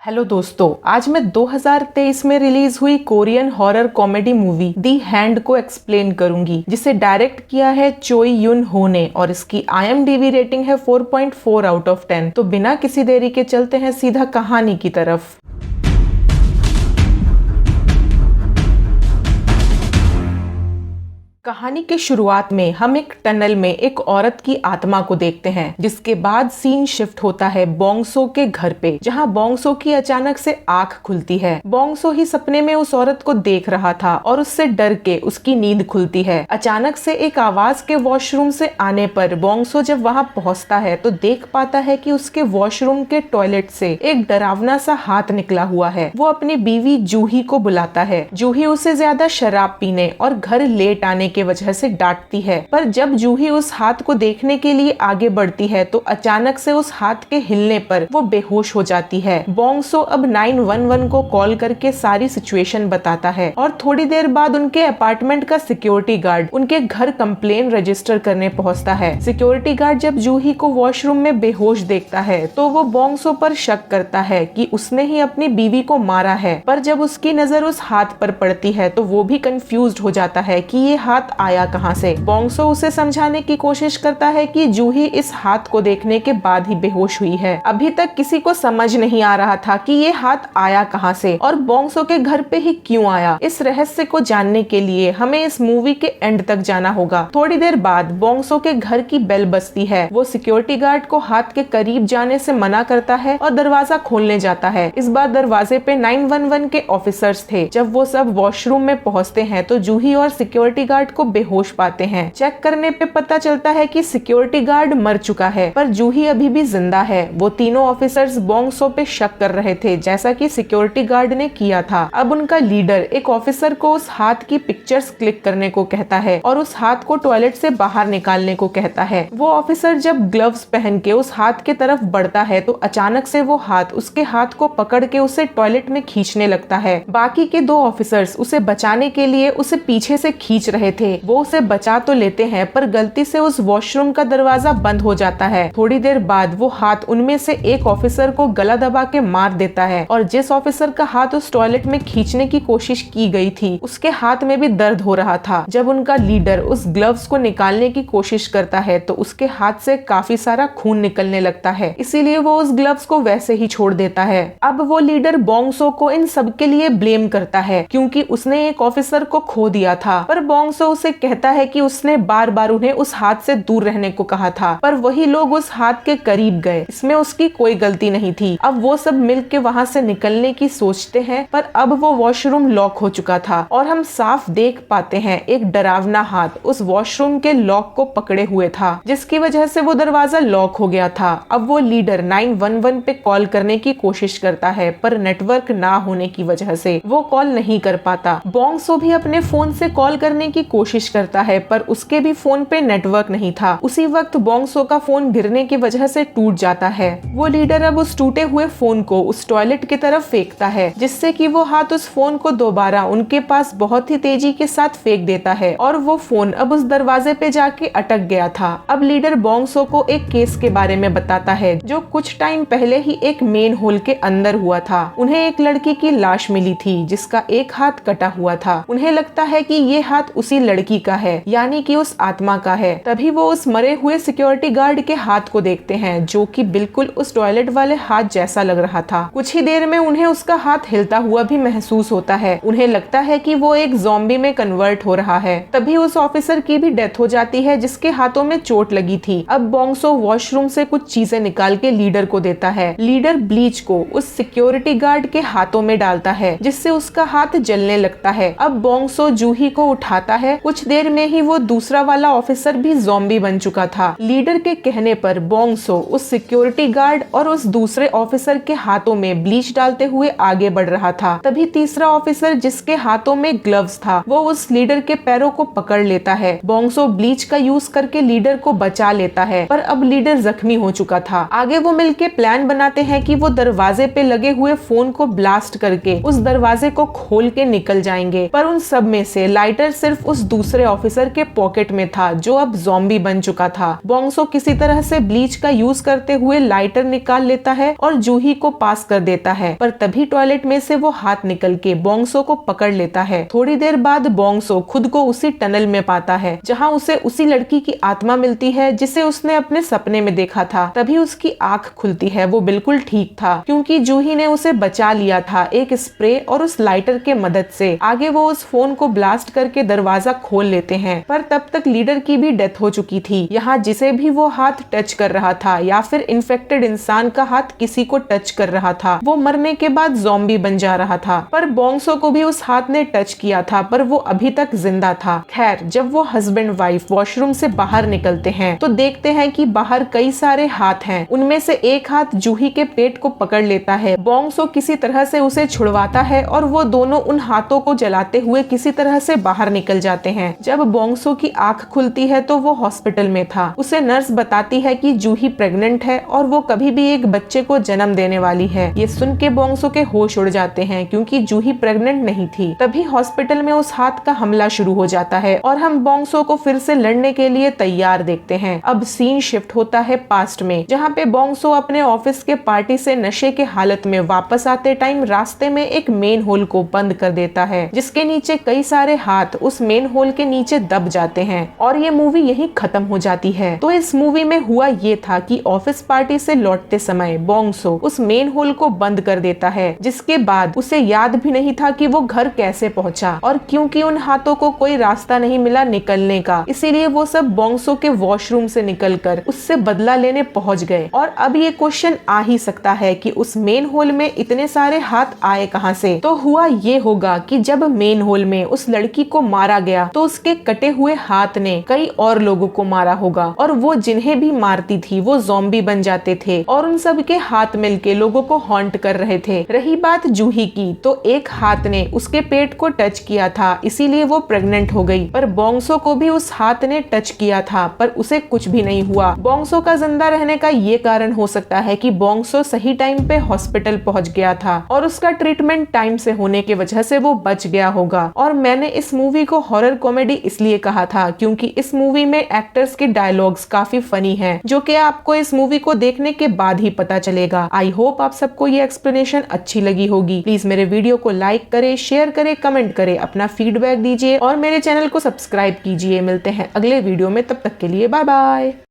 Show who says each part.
Speaker 1: Hello दोस्तों, आज मैं 2023 में रिलीज हुई कोरियन हॉरर कॉमेडी मूवी दी हैंड को एक्सप्लेन करूंगी, जिसे डायरेक्ट किया है चोई युन हो ने और इसकी IMDb रेटिंग है 4.4 आउट ऑफ 10। तो बिना किसी देरी के चलते हैं सीधा कहानी की तरफ। कहानी के शुरुआत में हम एक टनल में एक औरत की आत्मा को देखते हैं, जिसके बाद सीन शिफ्ट होता है बोंगसो के घर पे, जहां बोंगसो की अचानक से आंख खुलती है। बोंगसो ही सपने में उस औरत को देख रहा था और उससे डर के उसकी नींद खुलती है। अचानक से एक आवाज के वॉशरूम से आने पर बोंगसो जब वहां पहुंचता है तो देख पाता है कि उसके वॉशरूम के टॉयलेट से एक डरावना सा हाथ निकला हुआ है। वो अपनी बीवी जूही को बुलाता है। जूही उसे ज्यादा शराब पीने और घर लेट आने के वजह से डांटती है, पर जब जूही उस हाथ को देखने के लिए आगे बढ़ती है तो अचानक से उस हाथ के हिलने पर वो बेहोश हो जाती है। बोंगसो अब 911 को कॉल करके सारी सिचुएशन बताता है और थोड़ी देर बाद उनके अपार्टमेंट का सिक्योरिटी गार्ड उनके घर कंप्लेन रजिस्टर करने पहुंचता है। सिक्योरिटी गार्ड जब जूही को वॉशरूम में बेहोश देखता है तो वो बोंगसो पर शक करता है कि उसने ही अपनी बीवी को मारा है, पर जब उसकी नजर उस हाथ पर पड़ती है तो वो भी कंफ्यूज्ड हो जाता है कि ये हाथ आया कहां से। बोंगसो उसे समझाने की कोशिश करता है कि जूही इस हाथ को देखने के बाद ही बेहोश हुई है। अभी तक किसी को समझ नहीं आ रहा था कि ये हाथ आया कहां से और बोंगसो के घर पे ही क्यों आया। इस रहस्य को जानने के लिए हमें इस मूवी के एंड तक जाना होगा। थोड़ी देर बाद बोंगसो के घर की बेल बजती है। वो सिक्योरिटी गार्ड को हाथ के करीब जाने से मना करता है और दरवाजा खोलने जाता है। इस बार दरवाजे पे 911 के ऑफिसर्स थे। जब वो सब वॉशरूम में पहुंचते हैं तो जूही और सिक्योरिटी गार्ड को बेहोश पाते हैं। चेक करने पे पता चलता है कि सिक्योरिटी गार्ड मर चुका है, पर जूही अभी भी जिंदा है। वो तीनों ऑफिसर्स बोंगसो पे शक कर रहे थे, जैसा कि सिक्योरिटी गार्ड ने किया था। अब उनका लीडर एक ऑफिसर को उस हाथ की पिक्चर्स क्लिक करने को कहता है और उस हाथ को टॉयलेट से बाहर निकालने को कहता है। वो ऑफिसर जब ग्लव्स पहन के उस हाथ के तरफ बढ़ता है तो अचानक से वो हाथ उसके हाथ को पकड़ के उसे टॉयलेट में खींचने लगता है। बाकी के दो ऑफिसर्स उसे बचाने के लिए उसे पीछे से खींच रहे थे। वो उसे बचा तो लेते हैं, पर गलती से उस वॉशरूम का दरवाजा बंद हो जाता है। थोड़ी देर बाद वो हाथ उनमें से एक ऑफिसर को गला दबा के मार देता है और जिस ऑफिसर का हाथ उस टॉयलेट में खींचने की कोशिश की गई थी उसके हाथ में भी दर्द हो रहा था। जब उनका लीडर उस ग्लव्स को निकालने की कोशिश करता है तो उसके हाथ से काफी सारा खून निकलने लगता है, इसीलिए वो उस ग्लव्स को वैसे ही छोड़ देता है। अब वो लीडर बोंगसो को इन सब के लिए ब्लेम करता है क्योंकि उसने एक ऑफिसर को खो दिया था, पर बोंगसो उसे कहता है कि उसने बार बार उन्हें उस हाथ से दूर रहने को कहा था, पर वही लोग उस हाथ के करीब गए। इसमें उसकी कोई गलती नहीं थी। अब वो सब मिल के वहाँ से निकलने की सोचते हैं, पर अब वो वॉशरूम लॉक हो चुका था और हम साफ देख पाते हैं एक डरावना हाथ उस वॉशरूम के लॉक को पकड़े हुए था, जिसकी वजह से वो दरवाजा लॉक हो गया था। अब वो लीडर 911 पे कॉल करने की कोशिश करता है, पर नेटवर्क ना होने की वजह से वो कॉल नहीं कर पाता। बोंगसो भी अपने फोन से कॉल करने की कोशिश करता है, पर उसके भी फोन पे नेटवर्क नहीं था। उसी वक्त बोंगसो का फोन गिरने की वजह से टूट जाता है। वो लीडर अब उस टूटे हुए फोन को उस टॉयलेट की तरफ फेंकता है, जिससे कि वो हाथ उस फोन को दोबारा उनके पास बहुत ही तेजी के साथ फेंक देता है और वो फोन अब उस दरवाजे पे जाके अटक गया था। अब लीडर बोंगसो को एक केस के बारे में बताता है जो कुछ टाइम पहले ही एक मेन होल के अंदर हुआ था। उन्हें एक लड़की की लाश मिली थी जिसका एक हाथ कटा हुआ था। उन्हें लगता है कि ये हाथ उसी लड़की का है, यानी कि उस आत्मा का है। तभी वो उस मरे हुए सिक्योरिटी गार्ड के हाथ को देखते हैं, जो कि बिल्कुल उस टॉयलेट वाले हाथ जैसा लग रहा था। कुछ ही देर में उन्हें उसका हाथ हिलता हुआ भी महसूस होता है। उन्हें लगता है कि वो एक ज़ॉम्बी में कन्वर्ट हो रहा है। तभी उस ऑफिसर की भी डेथ हो जाती है जिसके हाथों में चोट लगी थी। अब बोंगसो वॉशरूम से कुछ चीजें निकाल के लीडर को देता है। लीडर ब्लीच को उस सिक्योरिटी गार्ड के हाथों में डालता है, जिससे उसका हाथ जलने लगता है। अब बोंगसो जूही को उठाता है। कुछ देर में ही वो दूसरा वाला ऑफिसर भी ज़ॉम्बी बन चुका था। लीडर के कहने पर बोंगसो उस सिक्योरिटी गार्ड और उस दूसरे ऑफिसर के हाथों में ब्लीच डालते हुए आगे बढ़ रहा था। तभी तीसरा ऑफिसर जिसके हाथों में ग्लव्स था वो उस लीडर के पैरों को पकड़ लेता है। बोंगसो ब्लीच का यूज करके लीडर को बचा लेता है, पर अब लीडर जख्मी हो चुका था। आगे वो मिलके प्लान बनाते हैं कि वो दरवाजे पे लगे हुए फोन को ब्लास्ट करके उस दरवाजे को खोल के निकल जाएंगे, पर उन सब में से लाइटर सिर्फ उस दूसरे ऑफिसर के पॉकेट में था जो अब ज़ॉम्बी बन चुका था। बोंगसो किसी तरह से ब्लीच का यूज करते हुए लाइटर निकाल लेता है और जूही को पास कर देता है, पर तभी टॉयलेट में से वो हाथ निकल के बोंगसो को पकड़ लेता है। थोड़ी देर बाद बोंगसो खुद को उसी टनल में पाता है जहाँ उसे उसी लड़की की आत्मा मिलती है जिसे उसने अपने सपने में देखा था। तभी उसकी आंख खुलती है। वो बिल्कुल ठीक था क्योंकि जूही ने उसे बचा लिया था एक स्प्रे और उस लाइटर के मदद से। आगे वो उस फोन को ब्लास्ट करके दरवाजा खोल लेते हैं, पर तब तक लीडर की भी डेथ हो चुकी थी। यहाँ जिसे भी वो हाथ टच कर रहा था या फिर इन्फेक्टेड इंसान का हाथ किसी को टच कर रहा था, वो मरने के बाद ज़ॉम्बी बन जा रहा था। पर बोंगसो को भी उस हाथ ने टच किया था, पर वो अभी तक जिंदा था। खैर, जब वो हस्बैंड वाइफ वॉशरूम से बाहर निकलते हैं तो देखते हैं कि बाहर कई सारे हाथ हैं। उनमें से एक हाथ जूही के पेट को पकड़ लेता है। बोंगसो किसी तरह से उसे छुड़वाता है और वो दोनों उन हाथों को जलाते हुए किसी तरह से बाहर निकल जाते हैं। जब बोंगसो की आंख खुलती है तो वो हॉस्पिटल में था। उसे नर्स बताती है कि जूही प्रेग्नेंट है और वो कभी भी एक बच्चे को जन्म देने वाली है। ये सुन के बोंगसो के होश उड़ जाते हैं क्योंकि जूही प्रेग्नेंट नहीं थी। तभी हॉस्पिटल में उस हाथ का हमला शुरू हो जाता है और हम बोंगसो को फिर से लड़ने के लिए तैयार देखते हैं। अब सीन शिफ्ट होता है पास्ट में, जहाँ पे बोंगसो अपने ऑफिस के पार्टी से नशे के हालत में वापस आते टाइम रास्ते में एक मेन होल को बंद कर देता है, जिसके नीचे कई सारे हाथ उस मेन होल के नीचे दब जाते हैं और ये मूवी यहीं खत्म हो जाती है। तो इस मूवी में हुआ ये था कि ऑफिस पार्टी से लौटते समय बोंगसो उस मेन होल को बंद कर देता है, जिसके बाद उसे याद भी नहीं था कि वो घर कैसे पहुंचा। और क्योंकि उन हाथों को कोई रास्ता नहीं मिला निकलने का, इसीलिए वो सब बोंगसो के वॉशरूम से निकलकर उससे बदला लेने पहुंच गए। और अब ये क्वेश्चन आ ही सकता है कि उस मेन होल में इतने सारे हाथ आए कहां से। तो हुआ ये होगा कि जब मेन होल में उस लड़की को मारा गया तो उसके कटे हुए हाथ ने कई और लोगों को मारा होगा और वो जिन्हें भी मारती थी वो ज़ॉम्बी बन जाते थे और उन सब के हाथ मिलके लोगों को हॉन्ट कर रहे थे। रही बात जूही की, तो एक हाथ ने उसके पेट को टच किया था, इसीलिए वो प्रेग्नेंट हो गई। पर बोंगसो को भी उस हाथ ने टच किया था पर उसे कुछ भी नहीं हुआ। बोंगसो का जिंदा रहने का ये कारण हो सकता है कि बोंगसो सही टाइम पे हॉस्पिटल पहुंच गया था और उसका ट्रीटमेंट टाइम से होने की वजह से वो बच गया होगा। और मैंने इस मूवी को हॉरर कॉमेडी इसलिए कहा था क्योंकि इस मूवी में एक्टर्स के डायलॉग्स काफी फनी हैं, जो कि आपको इस मूवी को देखने के बाद ही पता चलेगा। आई होप आप सबको ये एक्सप्लेनेशन अच्छी लगी होगी। प्लीज मेरे वीडियो को लाइक करे, शेयर करे, कमेंट करे, अपना फीडबैक दीजिए और मेरे चैनल को सब्सक्राइब कीजिए। मिलते हैं अगले वीडियो में, तब तक के लिए बाय बाय।